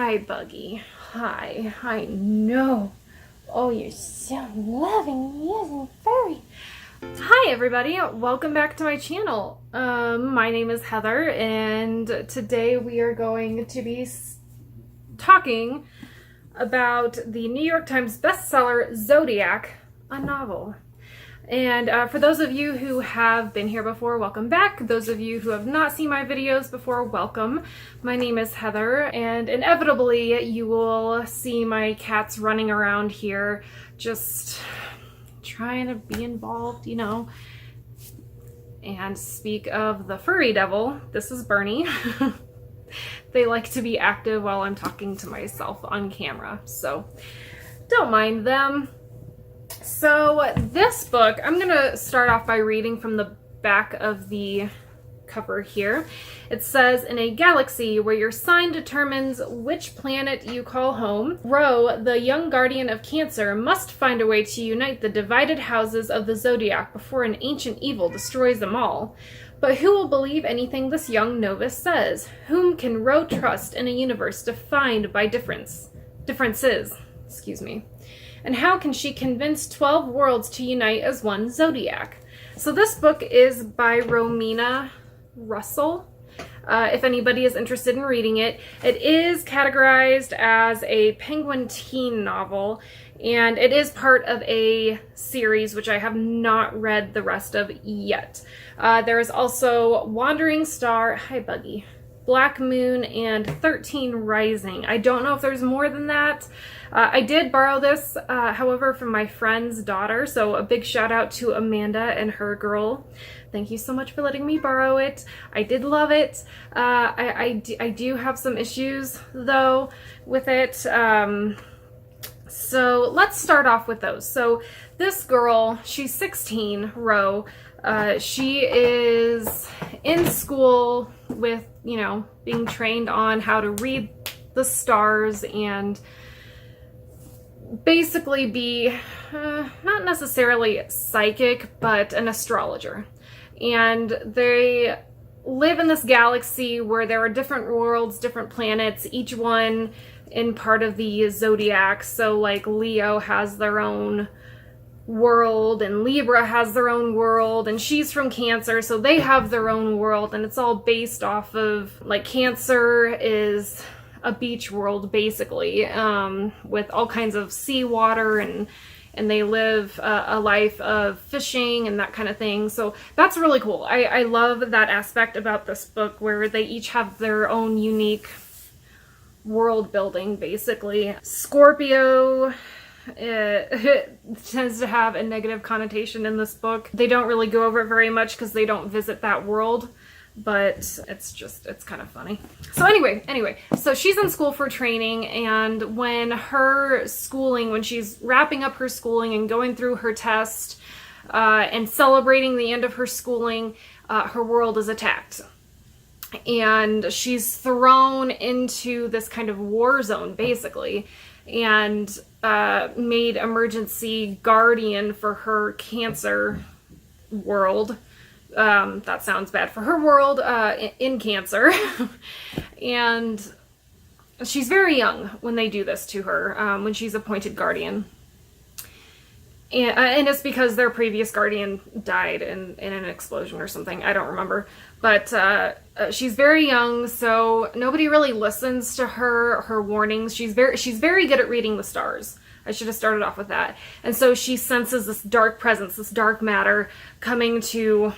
Hi, Buggy. Hi. I know. Oh, you're so loving. Yes, very. Hi, everybody. Welcome back to my channel. My name is Heather, and today we are going to be talking about the New York Times bestseller Zodiac, a novel. And for those of you who have been here before, welcome back. Those of you who have not seen my videos before, welcome. My name is Heather, and inevitably you will see my cats running around here just trying to be involved, you know. And speak of the furry devil, this is Bernie. They like to be active while I'm talking to myself on camera, so don't mind them. So this book, I'm going to start off by reading from the back of the cover here. It says, in a galaxy where your sign determines which planet you call home, Ro, the young guardian of Cancer, must find a way to unite the divided houses of the Zodiac before an ancient evil destroys them all. But who will believe anything this young novice says? Whom can Ro trust in a universe defined by differences? Excuse me. And how can she convince 12 worlds to unite as one Zodiac? So this book is by Romina Russel. If anybody is interested in reading it, it is categorized as a Penguin teen novel, and it is part of a series which I have not read the rest of yet. There is also Wandering Star, hi Buggy, Black Moon, and 13 Rising. I don't know if there's more than that. I did borrow this, however, from my friend's daughter, so a big shout out to Amanda and her girl. Thank you so much for letting me borrow it. I did love it. I do have some issues, though, with it. So let's start off with those. So this girl, she's 16, Ro. She is in school with, you know, being trained on how to read the stars and basically be not necessarily psychic, but an astrologer. And they live in this galaxy where there are different worlds, different planets, each one in part of the Zodiac. So like Leo has their own world and Libra has their own world, and she's from Cancer, so they have their own world, and it's all based off of, like, Cancer is a beach world basically, with all kinds of seawater, and they live a life of fishing and that kind of thing. So that's really cool. I love that aspect about this book where they each have their own unique world building basically. Scorpio, it tends to have a negative connotation in this book. They don't really go over it very much because they don't visit that world, but it's kind of funny. So anyway, so she's in school for training, and when she's wrapping up her schooling and going through her test and celebrating the end of her schooling, her world is attacked. And she's thrown into this kind of war zone, basically, and made emergency guardian for her Cancer world. That sounds bad for her world, in Cancer. And she's very young when they do this to her, when she's appointed guardian. And it's because their previous guardian died in an explosion or something. I don't remember. But she's very young, so nobody really listens to her warnings. She's very good at reading the stars. I should have started off with that. And so she senses this dark presence, this dark matter coming to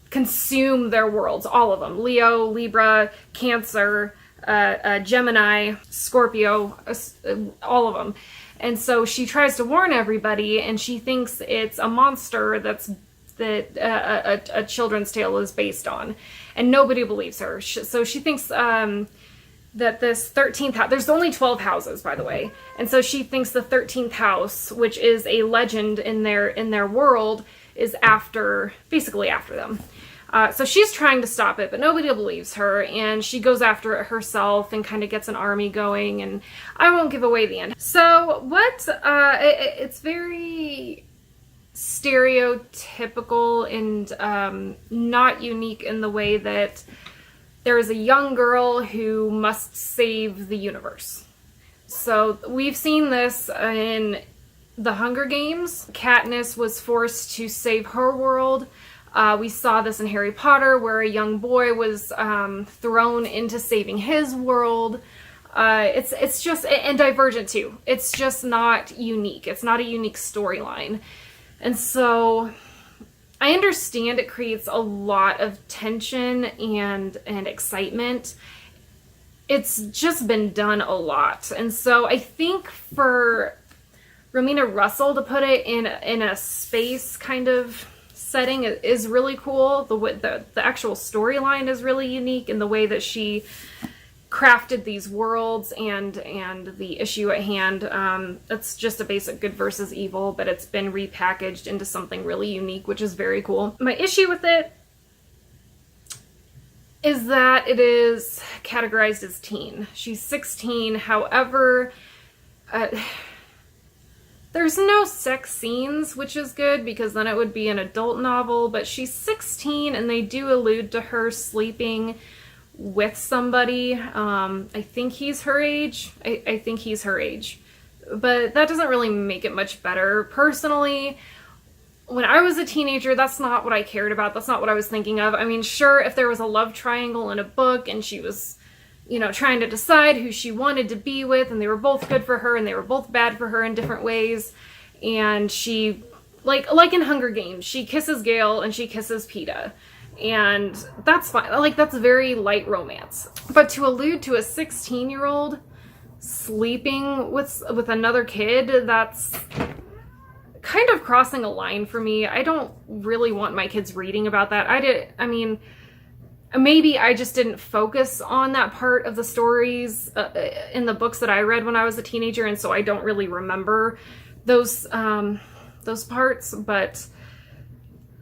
consume their worlds, all of them. Leo, Libra, Cancer, Gemini, Scorpio, all of them. And so she tries to warn everybody, and she thinks it's a monster that a children's tale is based on. And nobody believes her. So she thinks that this 13th house, there's only 12 houses, by the way. And so she thinks the 13th house, which is a legend in their world, is basically after them. So she's trying to stop it, but nobody believes her, and she goes after it herself and kind of gets an army going, and I won't give away the end. So it's very stereotypical and not unique in the way that there is a young girl who must save the universe. So we've seen this in the Hunger Games. Katniss was forced to save her world. We saw this in Harry Potter, where a young boy was thrown into saving his world. It's just, and Divergent too. It's just not unique. It's not a unique storyline. And so I understand it creates a lot of tension and excitement. It's just been done a lot. And so I think for Romina Russel to put it in a space kind of setting is really cool. The actual storyline is really unique in the way that she crafted these worlds and the issue at hand. It's just a basic good versus evil, but it's been repackaged into something really unique, which is very cool. My issue with it is that it is categorized as teen. She's 16, however, there's no sex scenes, which is good because then it would be an adult novel, but she's 16 and they do allude to her sleeping with somebody. I think he's her age. I think he's her age. But that doesn't really make it much better. Personally, when I was a teenager, that's not what I cared about. That's not what I was thinking of. I mean, sure, if there was a love triangle in a book and she was, trying to decide who she wanted to be with, and they were both good for her and they were both bad for her in different ways, and she, like in Hunger Games, she kisses Gale and she kisses Peeta. And that's fine. Like, that's very light romance. But to allude to a 16-year-old sleeping with another kid, that's kind of crossing a line for me. I don't really want my kids reading about that. Maybe I just didn't focus on that part of the stories in the books that I read when I was a teenager, and so I don't really remember those parts, but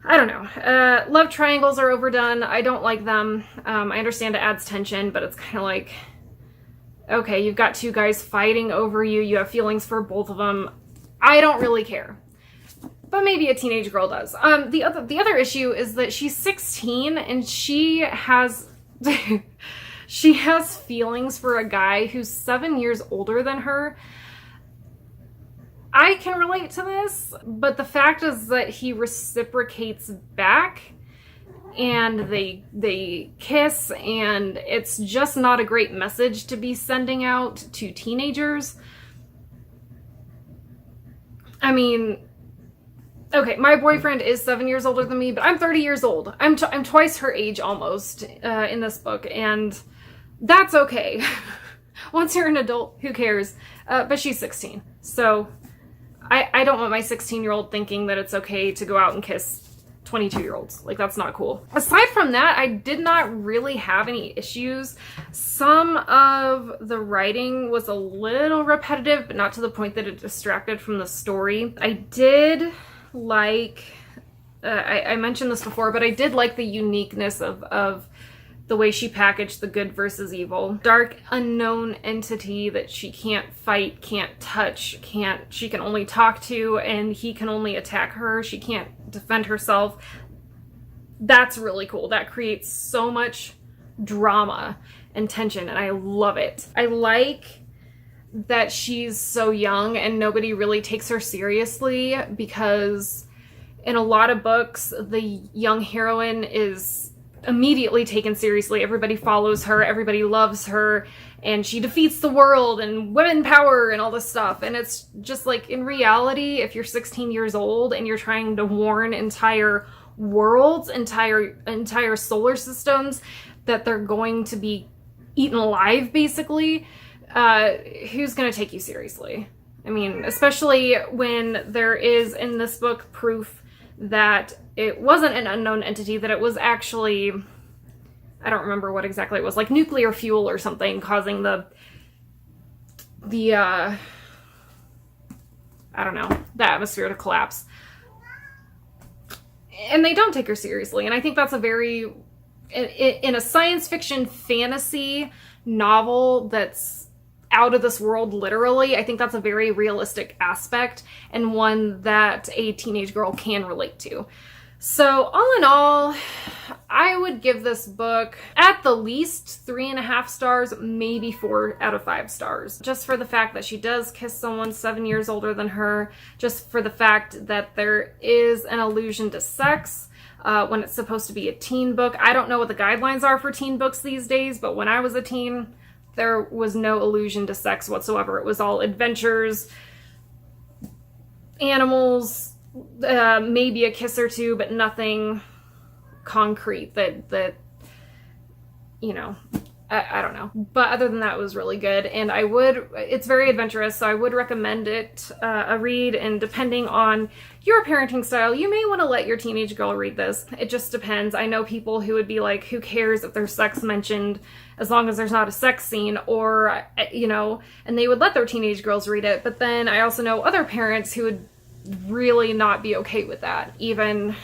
I don't know. Love triangles are overdone. I don't like them. I understand it adds tension, but it's kind of like, okay, you've got two guys fighting over you. You have feelings for both of them. I don't really care. But maybe a teenage girl does. The other issue is that she's 16 and she has she has feelings for a guy who's 7 years older than her. I can relate to this, but the fact is that he reciprocates back and they kiss, and it's just not a great message to be sending out to teenagers. I mean, okay, my boyfriend is 7 years older than me, but I'm 30 years old. I'm twice her age almost in this book, and that's okay. Once you're an adult, who cares? But she's 16, so I don't want my 16-year-old thinking that it's okay to go out and kiss 22-year-olds. Like, that's not cool. Aside from that, I did not really have any issues. Some of the writing was a little repetitive, but not to the point that it distracted from the story. I did like, I mentioned this before, but I did like the uniqueness of the way she packaged the good versus evil. Dark, unknown entity that she can't fight, can't touch, she can only talk to, and he can only attack her. She can't defend herself. That's really cool. That creates so much drama and tension, and I love it. I like that she's so young and nobody really takes her seriously, because in a lot of books, the young heroine is immediately taken seriously. Everybody follows her, everybody loves her, and she defeats the world and women power and all this stuff. And it's just like, in reality, if you're 16 years old and you're trying to warn entire worlds, entire solar systems that they're going to be eaten alive, basically, who's going to take you seriously? I mean, especially when there is in this book proof that it wasn't an unknown entity, that it was actually, I don't remember what exactly it was, like nuclear fuel or something causing the I don't know, the atmosphere to collapse. And they don't take her seriously. And I think that's a very, in a science fiction fantasy novel that's out of this world, literally, I think that's a very realistic aspect and one that a teenage girl can relate to. So all in all, I would give this book at the least 3.5 stars, maybe 4 out of 5 stars. Just for the fact that she does kiss someone 7 years older than her, just for the fact that there is an allusion to sex when it's supposed to be a teen book. I don't know what the guidelines are for teen books these days, but when I was a teen, there was no allusion to sex whatsoever. It was all adventures, animals, maybe a kiss or two, but nothing concrete that you know, I don't know. But other than that, it was really good, and it's very adventurous, so I would recommend it a read. And depending on your parenting style, you may want to let your teenage girl read this. It just depends. I know people who would be like, who cares if there's sex mentioned as long as there's not a sex scene, or, you know, and they would let their teenage girls read it. But then I also know other parents who would really not be okay with that, even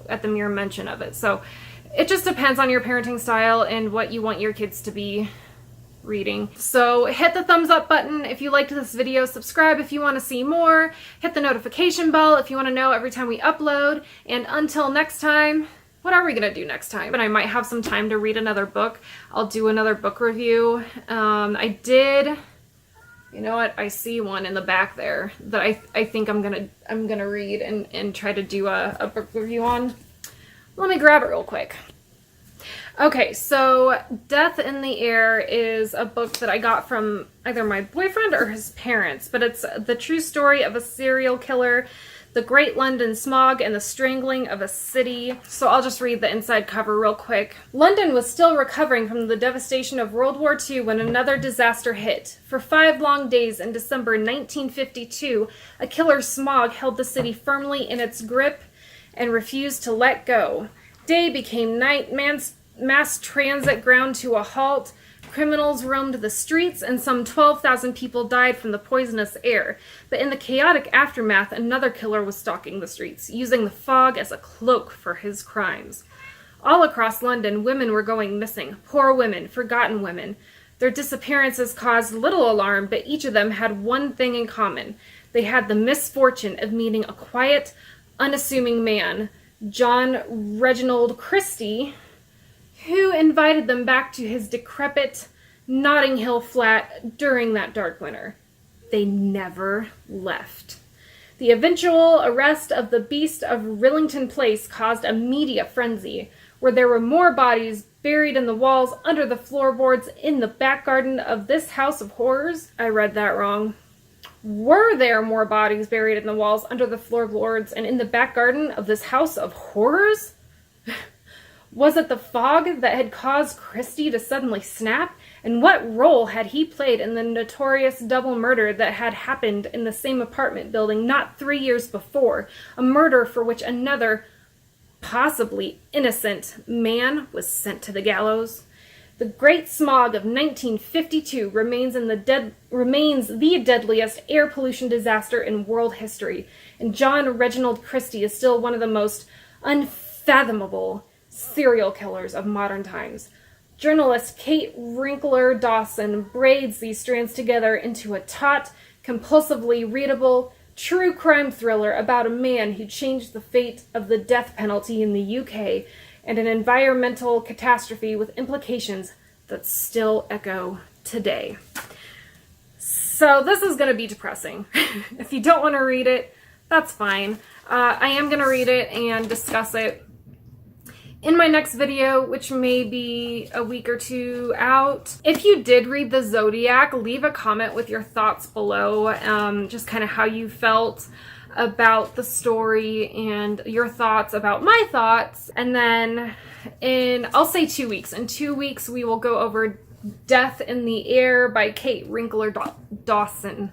at the mere mention of it. So it just depends on your parenting style and what you want your kids to be reading. So hit the thumbs up button if you liked this video, subscribe if you want to see more, hit the notification bell if you want to know every time we upload, and until next time, what are we gonna do next time? And I might have some time to read another book. I'll do another book review. You know what? I see one in the back there that I think I'm gonna read and try to do a book review on. Let me grab it real quick. Okay, so Death in the Air is a book that I got from either my boyfriend or his parents, but it's the true story of a serial killer, the Great London Smog, and the strangling of a city. So I'll just read the inside cover real quick. London was still recovering from the devastation of World War II when another disaster hit. For 5 long days in December 1952, a killer smog held the city firmly in its grip and refused to let go. Day became night, mass transit ground to a halt, criminals roamed the streets, and some 12,000 people died from the poisonous air. But in the chaotic aftermath, another killer was stalking the streets, using the fog as a cloak for his crimes. All across London, women were going missing, poor women, forgotten women. Their disappearances caused little alarm, but each of them had one thing in common. They had the misfortune of meeting a quiet, unassuming man, John Reginald Christie, who invited them back to his decrepit Notting Hill flat during that dark winter. They never left. The eventual arrest of the Beast of Rillington Place caused a media frenzy, where there were more bodies buried in the walls, under the floorboards, in the back garden of this house of horrors. I read that wrong. Were there more bodies buried in the walls, under the floorboards, and in the back garden of this house of horrors? Was it the fog that had caused Christie to suddenly snap? And what role had he played in the notorious double murder that had happened in the same apartment building not 3 years before? A murder for which another, possibly innocent, man was sent to the gallows? The Great Smog of 1952 remains the deadliest air pollution disaster in world history, and John Reginald Christie is still one of the most unfathomable serial killers of modern times. Journalist Kate Winkler Dawson braids these strands together into a taut, compulsively readable, true crime thriller about a man who changed the fate of the death penalty in the UK and an environmental catastrophe with implications that still echo today. So this is going to be depressing. If you don't want to read it, that's fine. I am going to read it and discuss it in my next video, which may be a week or two out. If you did read the Zodiac, leave a comment with your thoughts below, just kind of how you felt about the story and your thoughts about my thoughts. And then I'll say 2 weeks. In 2 weeks, we will go over Death in the Air by Kate Winkler Dawson.